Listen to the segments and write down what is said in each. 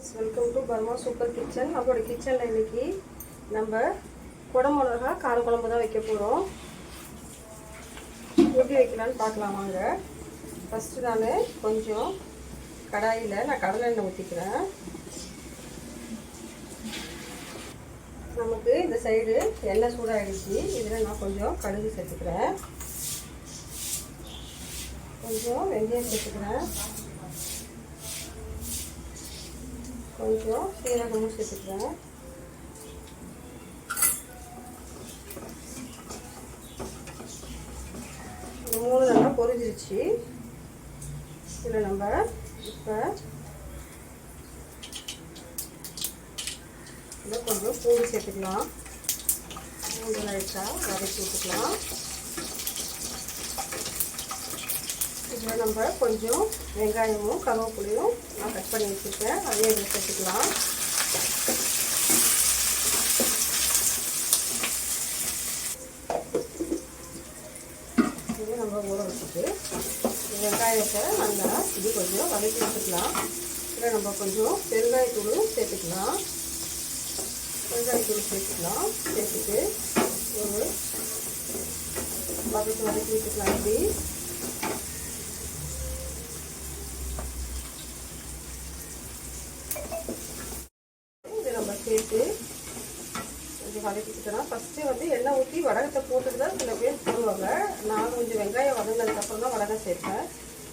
Friends, welcome to Burma super kitchen. நம்மளோட கிச்சனில் இன்றைக்கி நம்ம குடமிளகா காரக்குழம்பு தான் வைக்க போகிறோம். எப்படி வைக்கலான்னு பார்க்கலாம் வாங்க. ஃபஸ்ட்டு நான் கொஞ்சம் கடாயில் நான் கடலை எண்ணெய் ஊற்றிக்கிறேன். நமக்கு இந்த சைடு எண்ணெய் சூடாகிடுச்சு. இதில் நான் கொஞ்சம் கடுகு சேர்த்துக்கிறேன், கொஞ்சம் வெந்தயம் சேர்த்துக்கிறேன், கொஞ்சம் சீரகமும் சேர்த்துக்கிறேன். மூணு நல்லா பொரிஞ்சிருச்சு. இதில் நம்ம இப்போ இதில் கொஞ்சம் பூண்டு சேர்த்துக்கலாம். பூண்டு லைட்டாக வதக்கி விட்டுக்கலாம். இதில் நம்ம கொஞ்சம் வெங்காயமும் கருவேப்பிலையும் நான் கட் பண்ணி வச்சுருக்கேன், அதையும் இதில் சேர்த்துக்கலாம். இது நம்ம ஊற வச்சுட்டு வெங்காயத்தை நல்லா இது கொஞ்சம் வதக்கி வச்சுக்கலாம். இதில் நம்ம கொஞ்சம் பெருங்காயத்தூள் சேர்த்துக்கலாம். பெருங்காயத்தூள் சேர்த்துட்டு ஒரு வதக்கி வச்சுக்கலாம். இப்படி நம்ம சேர்த்து கொஞ்சம் வதக்கிக்கிட்டோம்னா, ஃபஸ்ட்டு வந்து எண்ணெய் ஊற்றி வடகத்தை போட்டுட்டு தான் சில பேர் போடுவாங்க. நான் கொஞ்சம் வெங்காயம் வதங்கினதுக்கப்புறம் தான் வடகம் சேர்ப்பேன்.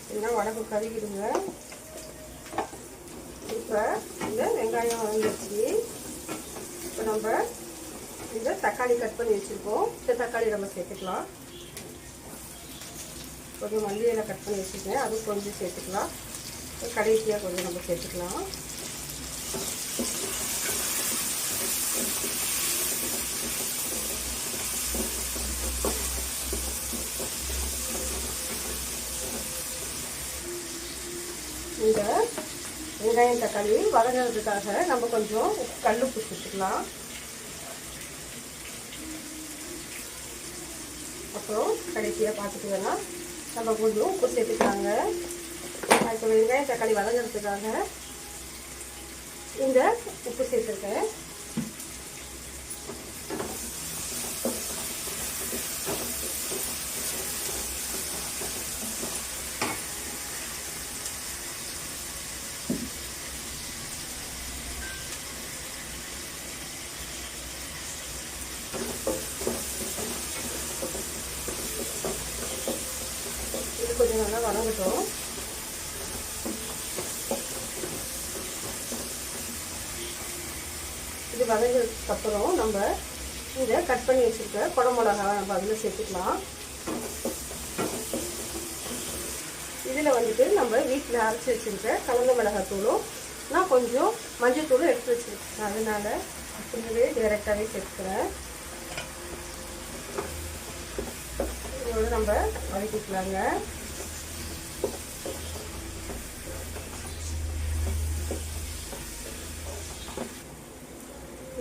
இல்லைன்னா வடகம் கருகிடுங்க. இப்போ இந்த வெங்காயம் வதங்கிடுச்சு. இப்போ நம்ம இந்த தக்காளி கட் பண்ணி வச்சுருக்கோம். இந்த தக்காளி நம்ம சேர்த்துக்கலாம். கொஞ்சம் மல்லி இலை கட் பண்ணி வச்சுருக்கேன், அது கொஞ்சம் சேர்த்துக்கலாம். கடைசியாக கொஞ்சம் நம்ம சேர்த்துக்கலாம். இந்த வெங்காயம் தக்காளி வதங்கிறதுக்காக நம்ம கொஞ்சம் கல் உப்பு சேர்த்துக்கலாம். அப்புறம் கடைசியாக பார்த்துக்கிட்டோன்னா நம்ம கொஞ்சம் உப்பு சேர்த்துக்கலாங்க. இப்போ வெங்காயம் தக்காளி வதங்கிறதுக்காக இந்த உப்பு சேர்த்துருக்கேன். இது கொஞ்சம் நல்லா வதங்கட்டும். இது வதங்கினதுக்கப்புறம் நம்ம இதை கட் பண்ணி வச்சுருக்க குடமிளகாவை நம்ம அதில் சேர்த்துக்கலாம். இதில் வந்துட்டு நம்ம வீட்டில் அரைச்சி வச்சுருக்க கலந்த மிளகாத்தூளும் நான் கொஞ்சம் மஞ்சள் தூளும் எடுத்து வச்சுருக்கேன், அதனால் அப்படியே டைரெக்டாகவே சேர்த்துக்கிறேன். இதோட நம்ம வதக்கிக்கலாங்க.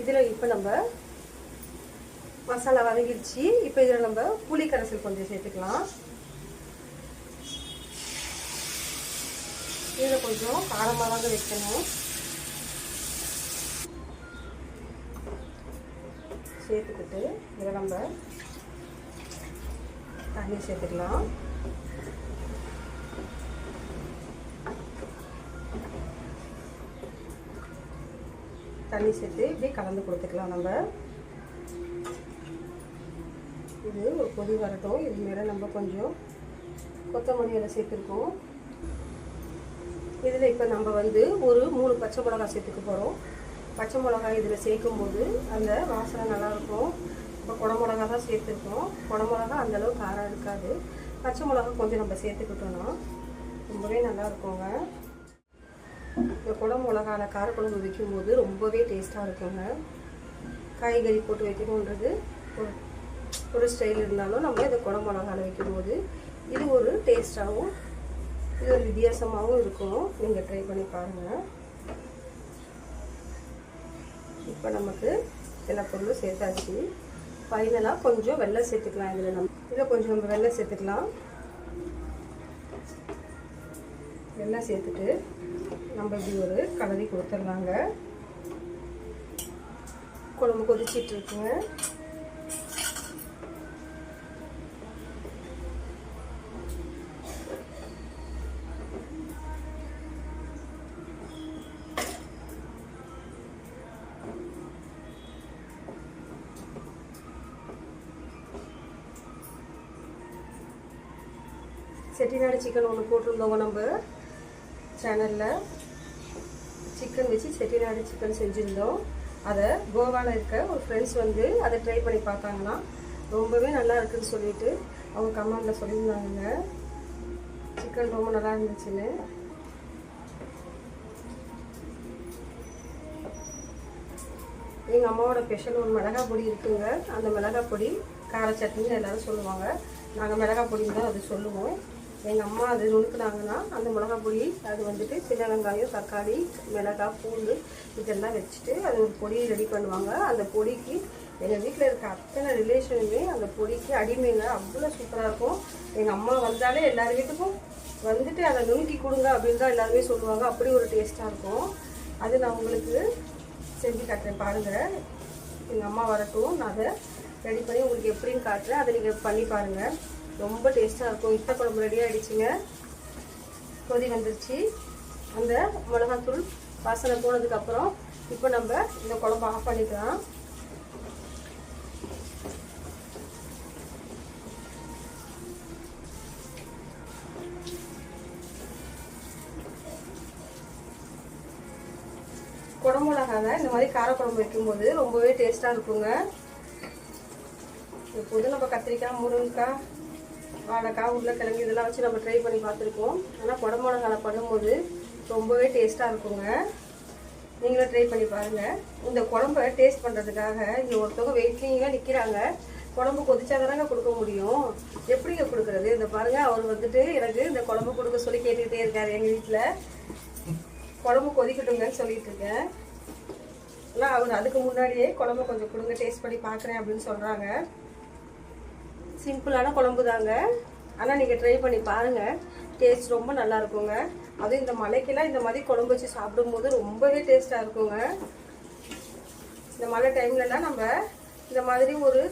இதில் இப்போ நம்ம மசாலா வதங்கிடுச்சு. இப்போ இதில் நம்ம புளி கரைசல் கொஞ்சம் சேர்த்துக்கலாம். இதில் கொஞ்சம் காரமாக தாங்க வைக்கணும். சேர்த்துக்கிட்டு இதில் நம்ம தண்ணி சேர்த்துக்கலாம். தண்ணி சேர்த்து இப்படி கலந்து கொடுத்துக்கலாம். நம்ம இது ஒரு கொதி வரட்டும். இது மேலே நம்ம கொஞ்சம் கொத்தமல்லி இலை சேர்த்துருக்கோம். இதில் இப்போ நம்ம வந்து ஒரு 3 பச்சை மிளகாய் சேர்த்துக்க போகிறோம். பச்சை மிளகாய் இதில் சேர்க்கும்போது அந்த வாசனை நல்லாயிருக்கும். இப்போ குடமிளகா தான் சேர்த்துருக்கோம். குடமிளகா அந்தளவுக்கு காரம் இருக்காது. பச்சை மிளகா கொஞ்சம் நம்ம சேர்த்துக்கிட்டோன்னா ரொம்பவே நல்லா இருக்குங்க. இந்த குடமிளகாவில் காரக்குழம்பு வைக்கும்போது ரொம்பவே டேஸ்ட்டாக இருக்குங்க. காய்கறி போட்டு வைக்கணுன்றது ஒரு ஸ்டைல் இருந்தாலும் நம்ம இந்த குடமிளகாவில் வைக்கும்போது இது ஒரு டேஸ்ட்டாகவும் இது ஒரு வித்தியாசமாகவும் இருக்கும். நீங்கள் ட்ரை பண்ணி பாருங்கள். இப்போ நமக்கு எல்லா பொருளும் சேர்த்தாச்சு. ஃபைனலாக கொஞ்சம் வெல்லம் சேர்த்துக்கலாம். இதில் கொஞ்சம் நம்ம வெல்லம் சேர்த்துக்கலாம். எல்லாம் சேர்த்துட்டு நம்ம இப்படி ஒரு கலரி கொடுத்துடலாங்க. குழம்பு கொதிச்சிட்டு இருக்குங்க. செட்டிநாடு சிக்கன் ஒன்று போட்டிருந்தோங்க நம்ம சேனலில். சிக்கன் வச்சு செட்டிநாடு சிக்கன் செஞ்சுருந்தோம். அதை கோவாவில் இருக்க ஒரு ஃப்ரெண்ட்ஸ் வந்து அதை ட்ரை பண்ணி பார்த்தாங்கன்னா ரொம்பவே நல்லா இருக்குதுன்னு சொல்லிட்டு அவங்க கமெண்டில் சொல்லியிருந்தாங்க. சிக்கன் ரொம்ப நல்லா இருந்துச்சுன்னு. எங்கள் அம்மாவோட ஸ்பெஷல் ஒரு மிளகா பொடி இருக்குங்க. அந்த மிளகா பொடி கார சட்னின்னு எல்லோரும் சொல்லுவாங்க. நாங்கள் மிளகா பொடின்னு தான் அது சொல்லுவோம். எங்கள் அம்மா அது நுணுக்குனாங்கன்னா அந்த மிளகா பொடி அது வந்துட்டு சின்ன வெங்காயம், தக்காளி, மிளகாய், பூண்டு இதெல்லாம் வச்சுட்டு அது ஒரு பொடியை ரெடி பண்ணுவாங்க. அந்த பொடிக்கு எங்கள் வீட்டில் இருக்க அத்தனை ரிலேஷனுமே அந்த பொடிக்கு அடிமைங்க. அவ்வளோ சூப்பராக இருக்கும். எங்கள் அம்மா வந்தாலே எல்லார் வீட்டுக்கும் வந்துட்டு அதை நுணுக்கி கொடுங்க அப்படின்னு தான் எல்லாருமே சொல்லுவாங்க. அப்படி ஒரு டேஸ்ட்டாக இருக்கும். அது நான் உங்களுக்கு செஞ்சு காட்டுறேன் பாருங்கள். எங்கள் அம்மா வரட்டும், நான் அதை ரெடி பண்ணி உங்களுக்கு எப்படின்னு காட்டுறேன். அதை நீங்கள் பண்ணி பாருங்கள். ரொம்ப டேஸ்ட்டாக இருக்கும். இத்த குழம்பு ரெடி ஆகிடுச்சிங்க. கொதி வந்துருச்சு. அந்த மிளகாத்தூள் வாசனை போனதுக்கப்புறம் இப்போ நம்ம இந்த குழம்பு ஆஃப் பண்ணிக்கலாம். குடமிளகாவை இந்த மாதிரி காரக்குழம்பு வைக்கும்போது ரொம்பவே டேஸ்ட்டாக இருக்குங்க. இப்போது நம்ம கத்திரிக்காய், முருங்கைக்காய், வாழைக்காய், உருளைக்கிழங்கு இதெல்லாம் வச்சு நம்ம ட்ரை பண்ணி பார்த்துருக்கோம். ஆனால் குடமிளகால பண்ணும்போது ரொம்பவே டேஸ்ட்டாக இருக்குங்க. நீங்களும் ட்ரை பண்ணி பாருங்கள். இந்த குழம்பை டேஸ்ட் பண்ணுறதுக்காக இங்கே ஒருத்தவங்க வெயிட்லிங்காக நிற்கிறாங்க. குழம்பு கொதிச்சாதானங்க கொடுக்க முடியும். எப்படிங்க கொடுக்குறது? இந்த பாருங்கள், அவர் வந்துட்டு எனக்கு இந்த குழம்பு கொடுக்க சொல்லி கேட்டுக்கிட்டே இருக்கார். எங்கள் வீட்டில் குழம்பு கொதிக்கட்டுங்கன்னு சொல்லிட்டு இருக்கேன். ஆனால் அவர் அதுக்கு முன்னாடியே குழம்பு கொஞ்சம் கொடுங்க, டேஸ்ட் பண்ணி பார்க்குறேன் அப்படின்னு சொல்கிறாங்க. சிம்பிளான குழம்பு தாங்க. ஆனால் நீங்கள் ட்ரை பண்ணி பாருங்கள். டேஸ்ட் ரொம்ப நல்லா இருக்குங்க. அதுவும் இந்த மழைக்கெல்லாம் இந்த மாதிரி குழம்பு வச்சு சாப்பிடும்போது ரொம்பவே டேஸ்ட்டாக இருக்குங்க. இந்த மழை டைம்லலாம் நம்ம இந்த மாதிரி ஒரு